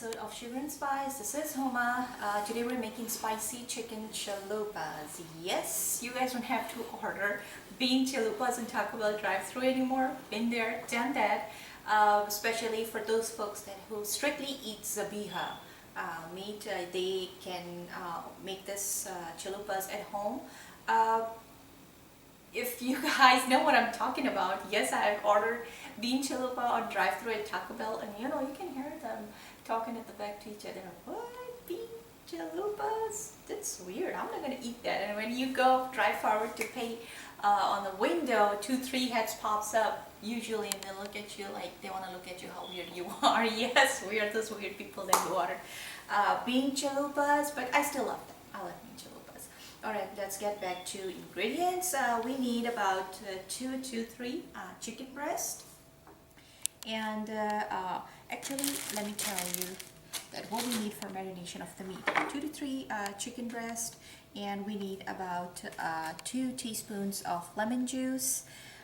episode of Sugar and Spice. This is HUMA. Today we're making spicy chicken chalupas. Yes, you guys don't have to order bean chalupas in Taco Bell drive-thru anymore. Been there, done that. Especially for those folks who strictly eat zabiha meat. They can make this chalupas at home. If you guys know what I'm talking about, yes, I've ordered bean chalupa on drive-thru at Taco Bell, and you can hear them talking at the back to each other. What? Bean chalupas? That's weird. I'm not gonna eat that. And when you go drive forward to pay on the window, 2-3 heads pops up usually, and they look at you like they want to look at you how weird you are. Yes, we are those weird people that go order bean chalupas, but I still love them. I love bean chalupas. Alright, let's get back to ingredients. We need about 2 to 3 chicken breast. And actually, let me tell you that what we need for marination of the meat. 2 to 3 chicken breast, and we need about 2 teaspoons of lemon juice,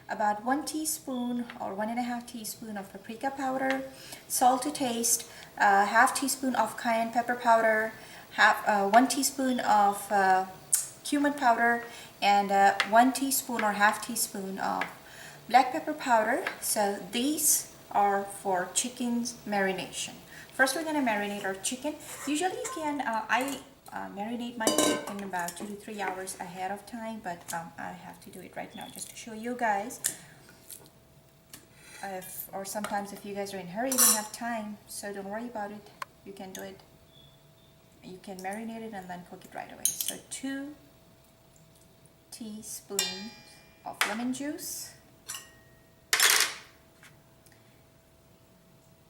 about 1 teaspoon or 1.5 teaspoon of paprika powder, salt to taste, half teaspoon of cayenne pepper powder, 1 teaspoon of cumin powder, and 1 teaspoon or half teaspoon of black pepper powder. So these are for chicken's marination. First, we're gonna marinate our chicken. Usually, you can I marinate my chicken about 2 to 3 hours ahead of time, but I have to do it right now just to show you guys. Or sometimes if you guys are in a hurry, you don't have time, so don't worry about it. You can do it. You can marinate it and then cook it right away. So 2 teaspoons of lemon juice,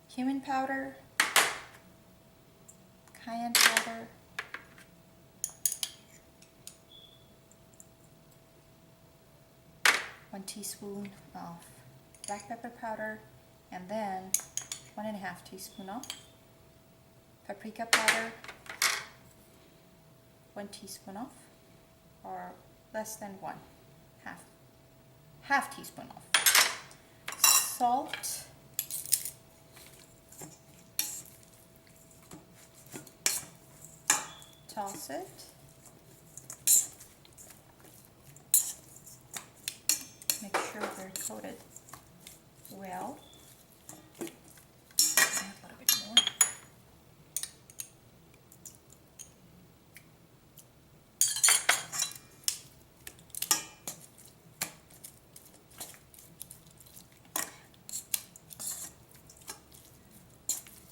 cumin powder, cayenne powder, one teaspoon of black pepper powder, and then 1.5 teaspoon of paprika powder, 1 teaspoon of, or less than 1, half teaspoon of salt, toss it, make sure they're coated well. Add a little bit more.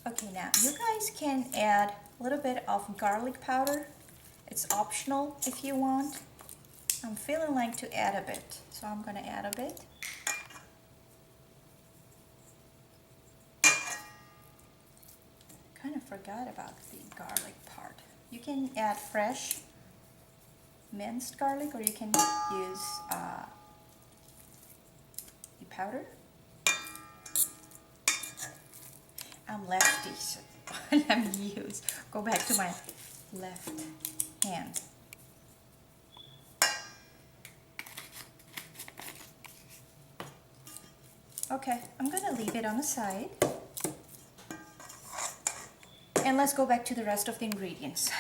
Okay, now you guys can add a little bit of garlic powder. It's optional if you want. I'm feeling like to add a bit, so I'm gonna add a bit. Kind of forgot about the garlic part. You can add fresh minced garlic, or you can use the powder. I'm lefty, so let me go back to my left hand. Okay, I'm gonna leave it on the side. And let's go back to the rest of the ingredients.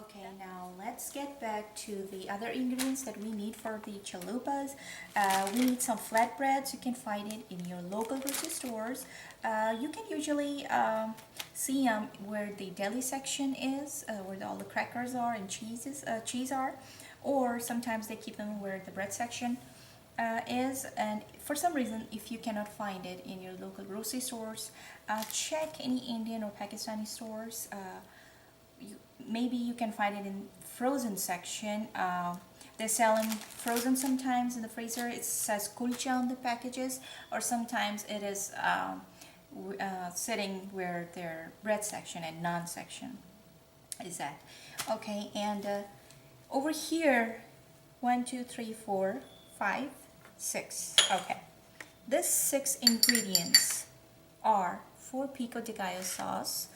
Okay, now let's get back to the other ingredients that we need for the chalupas. We need some flatbreads. You can find it in your local grocery stores. You can usually see them where the deli section is, where all the crackers are and cheese are, or sometimes they keep them where the bread section is. And for some reason, if you cannot find it in your local grocery stores, check any Indian or Pakistani stores. Maybe you can find it in frozen section. They sell them frozen sometimes in the freezer. It says kulcha on the packages, or sometimes it is sitting where their bread section and naan section is at. Okay, and over here, 1, 2, 3, 4, 5, 6. Okay, these 6 ingredients are for pico de gallo sauce,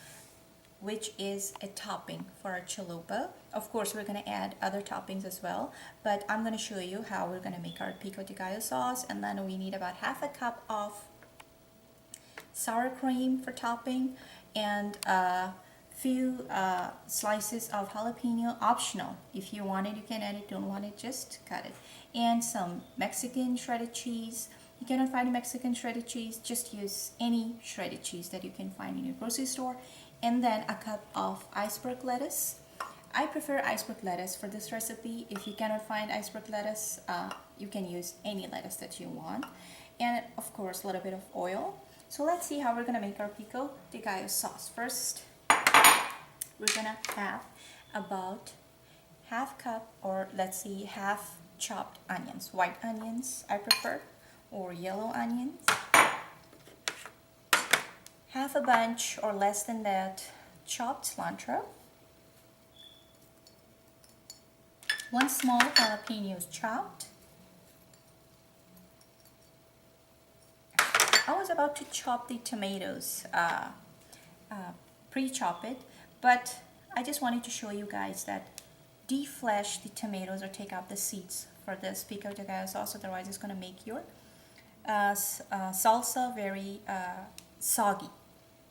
which is a topping for our chalupa. Of course, we're going to add other toppings as well, but I'm going to show you how we're going to make our pico de gallo sauce. And then we need about half a cup of sour cream for topping, and a few slices of jalapeno, optional. If you want it, you can add it. Don't want it, just cut it. And some Mexican shredded cheese. You cannot find Mexican shredded cheese, just use any shredded cheese that you can find in your grocery store. And then a cup of iceberg lettuce. I prefer iceberg lettuce for this recipe. If you cannot find iceberg lettuce, you can use any lettuce that you want. And of course, a little bit of oil. So let's see how we're gonna make our pico de gallo sauce. First, we're gonna have about half cup, or let's see, half chopped onions. White onions, I prefer, or yellow onions. Half a bunch or less than that chopped cilantro. 1 small jalapeno chopped. I was about to chop the tomatoes, pre-chop it, but I just wanted to show you guys that deflesh the tomatoes or take out the seeds for this pico de gallo sauce, otherwise it's going to make your salsa very soggy.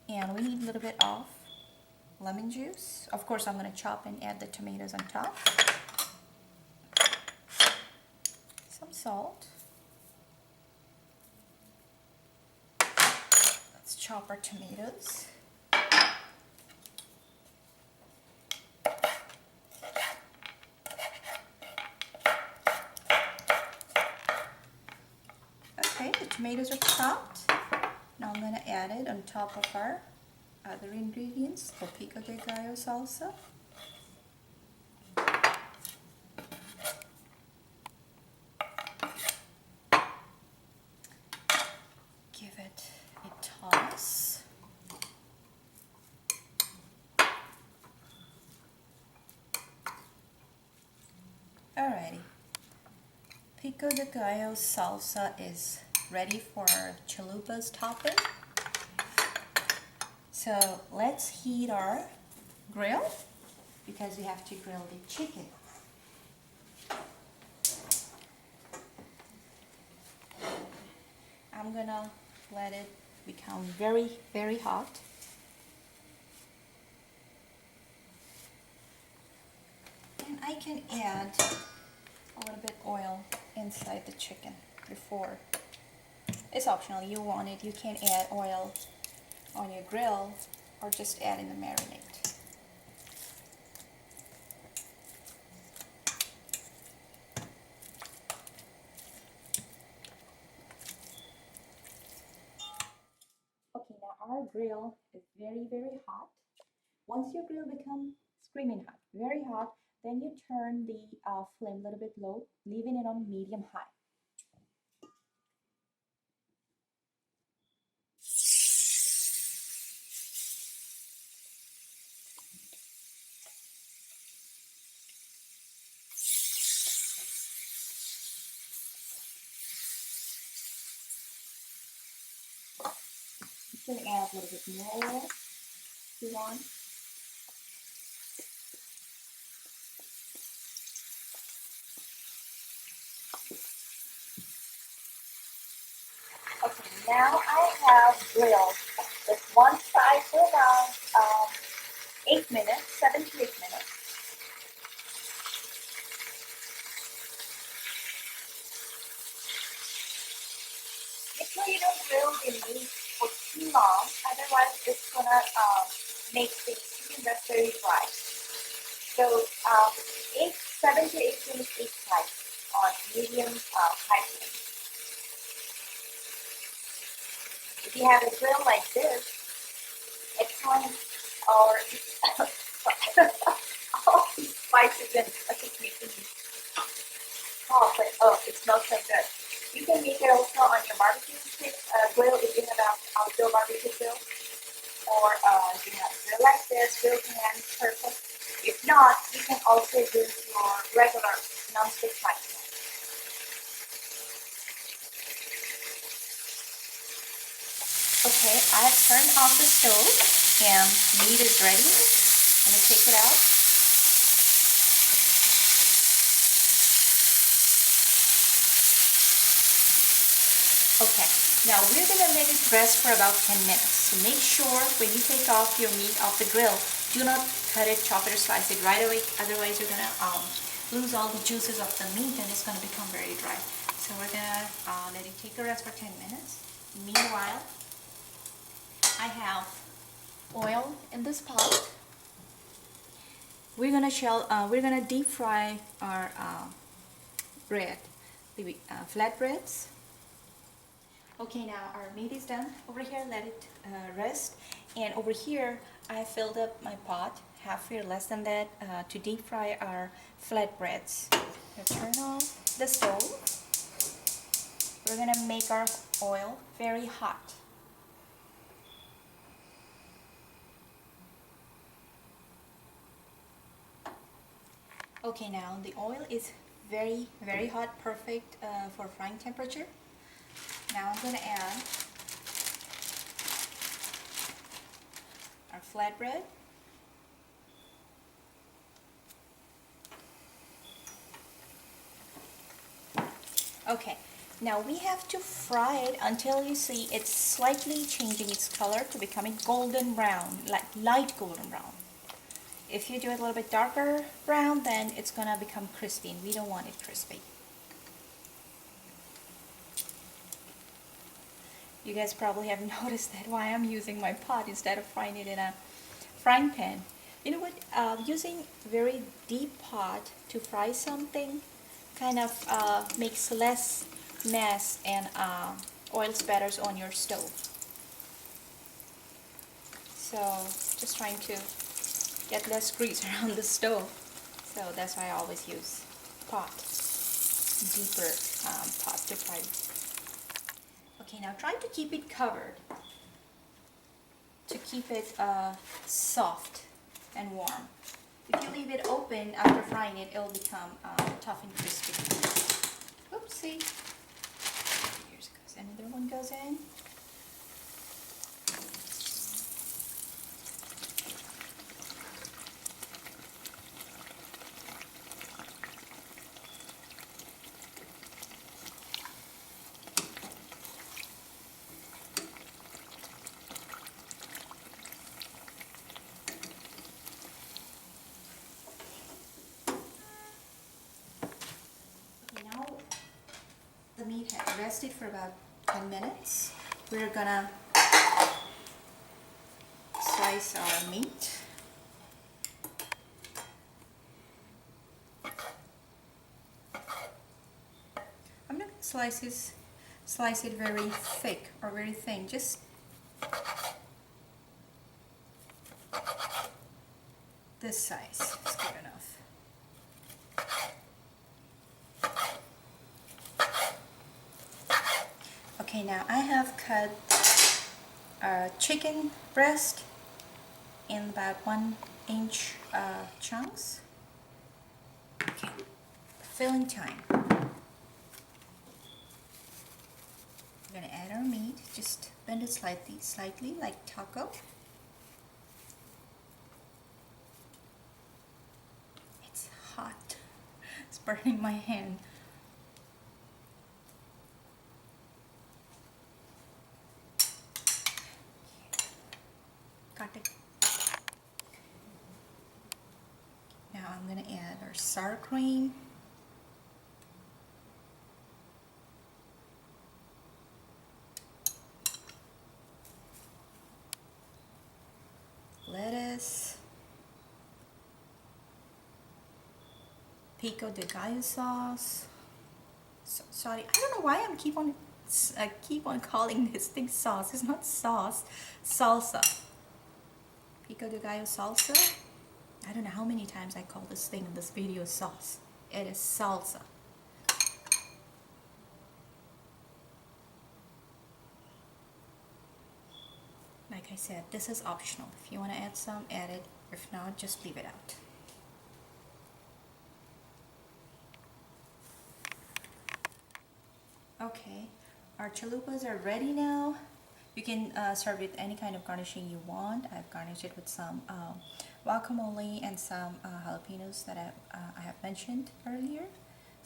And we need a little bit of lemon juice. Of course, I'm going to chop and add the tomatoes on top. Some salt. Let's chop our tomatoes. Okay, the tomatoes are chopped. Now I'm going to add it on top of our other ingredients for pico de gallo salsa. Give it a toss. Alrighty, pico de gallo salsa is ready for our chalupas topping. So let's heat our grill, because we have to grill the chicken. I'm gonna let it become very, very hot. And I can add a little bit oil inside the chicken before. It's optional. You want it, you can add oil on your grill or just add in the marinade. Okay, now our grill is very, very hot. Once your grill becomes screaming hot, very hot, then you turn the flame a little bit low, leaving it on medium high. You can add a little bit more oil if you want. Okay, now I have grilled this one side for around 8 minutes, 7 to 8 minutes. Make sure you don't grill the meat for too long, otherwise it's gonna make the chicken breast very dry. So 7 to 8 minutes each side on medium high flame. If you have a grill like this, it's going or all these spices and just making me cough, but oh, it smells so good. You can make it also on your barbecue grill if you have an outdoor barbecue grill, or if you have a grill like this, grill pan, perfect. If not, you can also use your regular non-stick frying pan. Okay, I've turned off the stove and meat is ready. I'm going to take it out. Okay, Now we're gonna let it rest for about 10 minutes. So make sure when you take off your meat off the grill, do not cut it, chop it, or slice it right away. Otherwise you're gonna lose all the juices of the meat and it's gonna become very dry. So we're gonna let it take a rest for 10 minutes. Meanwhile, I have oil in this pot. We're gonna deep fry our bread, the flatbreads. Okay, now our meat is done. Over here, let it rest. And over here, I filled up my pot, half or less than that, to deep fry our flatbreads. Now turn on the stove. We're gonna make our oil very hot. Okay, now the oil is very, very hot, perfect for frying temperature. Now I'm going to add our flatbread. Okay, now we have to fry it until you see it's slightly changing its color to becoming golden brown, like light golden brown. If you do it a little bit darker brown, then it's going to become crispy, and we don't want it crispy. You guys probably have noticed that why I'm using my pot instead of frying it in a frying pan. You know what? Using very deep pot to fry something kind of makes less mess and oil spatters on your stove. So just trying to get less grease around the stove. So that's why I always use pot, deeper pot to fry. Okay, now try to keep it covered to keep it soft and warm. If you leave it open after frying it, it'll become tough and crispy. Oopsie. Here's goes another one goes in. The meat has rested for about 10 minutes. We're gonna slice our meat. I'm not gonna slice it very thick or very thin, just this size is good enough. Okay, now I have cut chicken breast in about 1-inch chunks. Okay, filling time. We're gonna add our meat, just bend it slightly like taco. It's hot. It's burning my hand. Got it. Now I'm going to add our sour cream. Lettuce. Pico de gallo sauce. Sorry, I don't know why I keep on calling this thing sauce. It's not sauce. Salsa. Pico de gallo salsa. I don't know how many times I call this thing in this video sauce. It is salsa. Like I said, this is optional. If you want to add some, add it. If not, just leave it out. Okay, our chalupas are ready now. You can serve it with any kind of garnishing you want. I've garnished it with some guacamole and some jalapenos that I have mentioned earlier.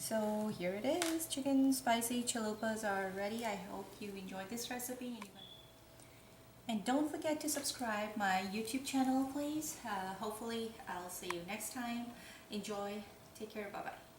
So here it is. Chicken spicy chalupas are ready. I hope you enjoyed this recipe. And don't forget to subscribe my YouTube channel, please. Hopefully I'll see you next time. Enjoy. Take care. Bye-bye.